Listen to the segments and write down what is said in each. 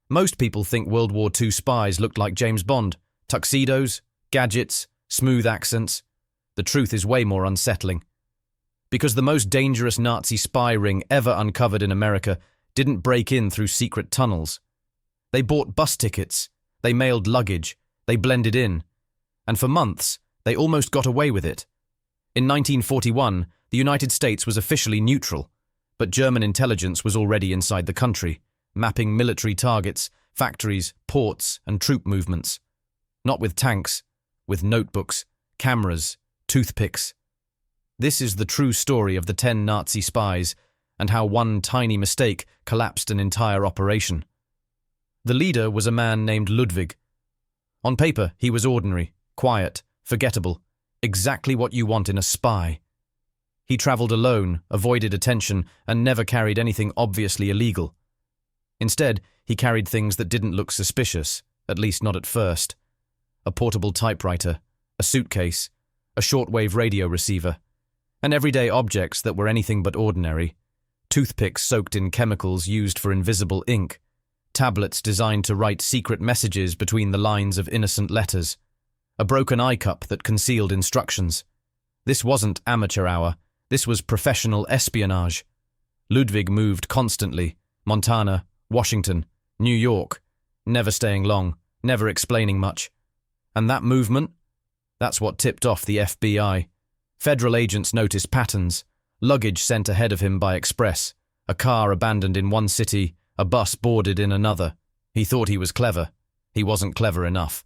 Most people think World War II spies looked like James Bond. Tuxedos, gadgets, smooth accents. The truth is way more unsettling. Because the most dangerous Nazi spy ring ever uncovered in America didn't break in through secret tunnels. They bought bus tickets, they mailed luggage, they blended in. And for months, they almost got away with it. In 1941, the United States was officially neutral, but German intelligence was already inside the country, mapping military targets, factories, ports, and troop movements. Not with tanks, with notebooks, cameras, toothpicks. This is the true story of the 10 Nazi spies and how one tiny mistake collapsed an entire operation. The leader was a man named Ludwig. On paper, he was ordinary, quiet, forgettable, exactly what you want in a spy. He traveled alone, avoided attention, and never carried anything obviously illegal. Instead, he carried things that didn't look suspicious, at least not at first. A portable typewriter, a suitcase, a shortwave radio receiver, and everyday objects that were anything but ordinary. Toothpicks soaked in chemicals used for invisible ink, tablets designed to write secret messages between the lines of innocent letters, a broken eye cup that concealed instructions. This wasn't amateur hour, this was professional espionage. Ludwig moved constantly, Montana, Washington, New York, never staying long, never explaining much. And that movement? That's what tipped off the FBI. Federal agents noticed patterns, luggage sent ahead of him by express, a car abandoned in one city, a bus boarded in another. He thought he was clever. He wasn't clever enough.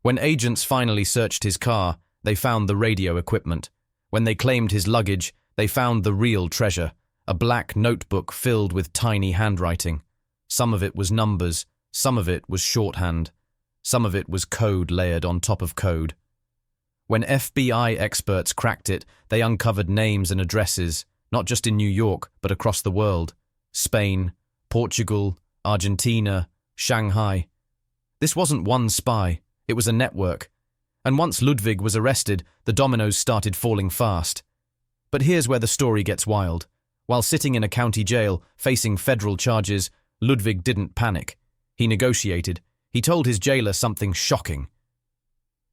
When agents finally searched his car, they found the radio equipment. When they claimed his luggage, they found the real treasure, a black notebook filled with tiny handwriting. Some of it was numbers, some of it was shorthand, some of it was code layered on top of code. When FBI experts cracked it, they uncovered names and addresses, not just in New York, but across the world. Spain, Portugal, Argentina, Shanghai. This wasn't one spy, it was a network. And once Ludwig was arrested, the dominoes started falling fast. But here's where the story gets wild. While sitting in a county jail, facing federal charges, Ludwig didn't panic. He negotiated. He told his jailer something shocking.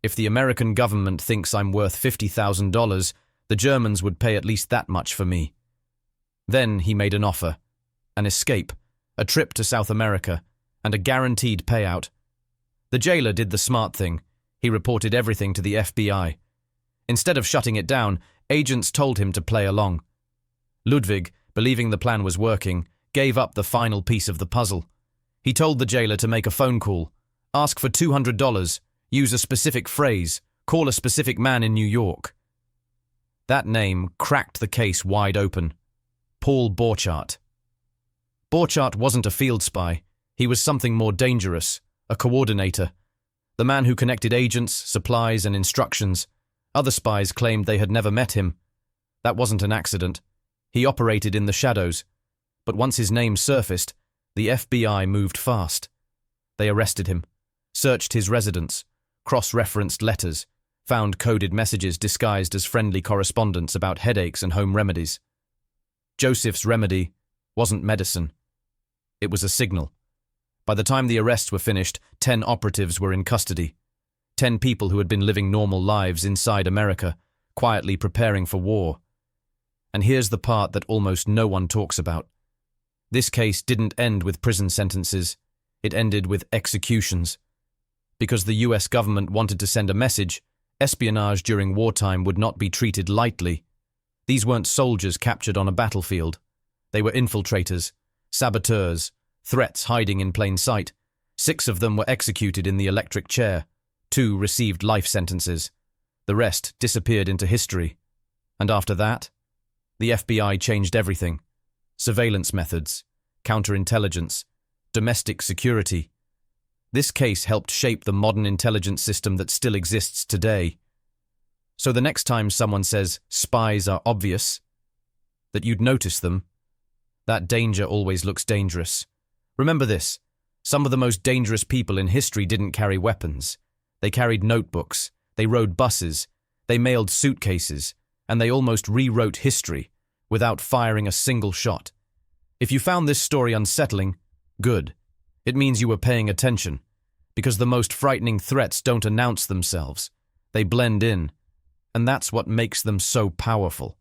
If the American government thinks I'm worth $50,000, the Germans would pay at least that much for me. Then he made an offer. An escape, a trip to South America, and a guaranteed payout. The jailer did the smart thing. He reported everything to the FBI. Instead of shutting it down, agents told him to play along. Ludwig, believing the plan was working, gave up the final piece of the puzzle. He told the jailer to make a phone call, ask for $200, use a specific phrase, call a specific man in New York. That name cracked the case wide open. Paul Borchardt. Borchardt wasn't a field spy. He was something more dangerous, a coordinator. The man who connected agents, supplies, and instructions. Other spies claimed they had never met him. That wasn't an accident. He operated in the shadows. But once his name surfaced, the FBI moved fast. They arrested him, searched his residence, cross-referenced letters, found coded messages disguised as friendly correspondence about headaches and home remedies. Joseph's remedy wasn't medicine. It was a signal. By the time the arrests were finished, 10 operatives were in custody. 10 people who had been living normal lives inside America, quietly preparing for war. And here's the part that almost no one talks about. This case didn't end with prison sentences. It ended with executions. Because the US government wanted to send a message, espionage during wartime would not be treated lightly. These weren't soldiers captured on a battlefield. They were infiltrators, saboteurs, threats hiding in plain sight. 6 of them were executed in the electric chair. 2 received life sentences. The rest disappeared into history. And after that, the FBI changed everything. Surveillance methods, counterintelligence, domestic security. This case helped shape the modern intelligence system that still exists today. So the next time someone says spies are obvious, that you'd notice them, that danger always looks dangerous. Remember this, some of the most dangerous people in history didn't carry weapons. They carried notebooks, they rode buses, they mailed suitcases, and they almost rewrote history without firing a single shot. If you found this story unsettling, good. It means you were paying attention, because the most frightening threats don't announce themselves. They blend in, and that's what makes them so powerful.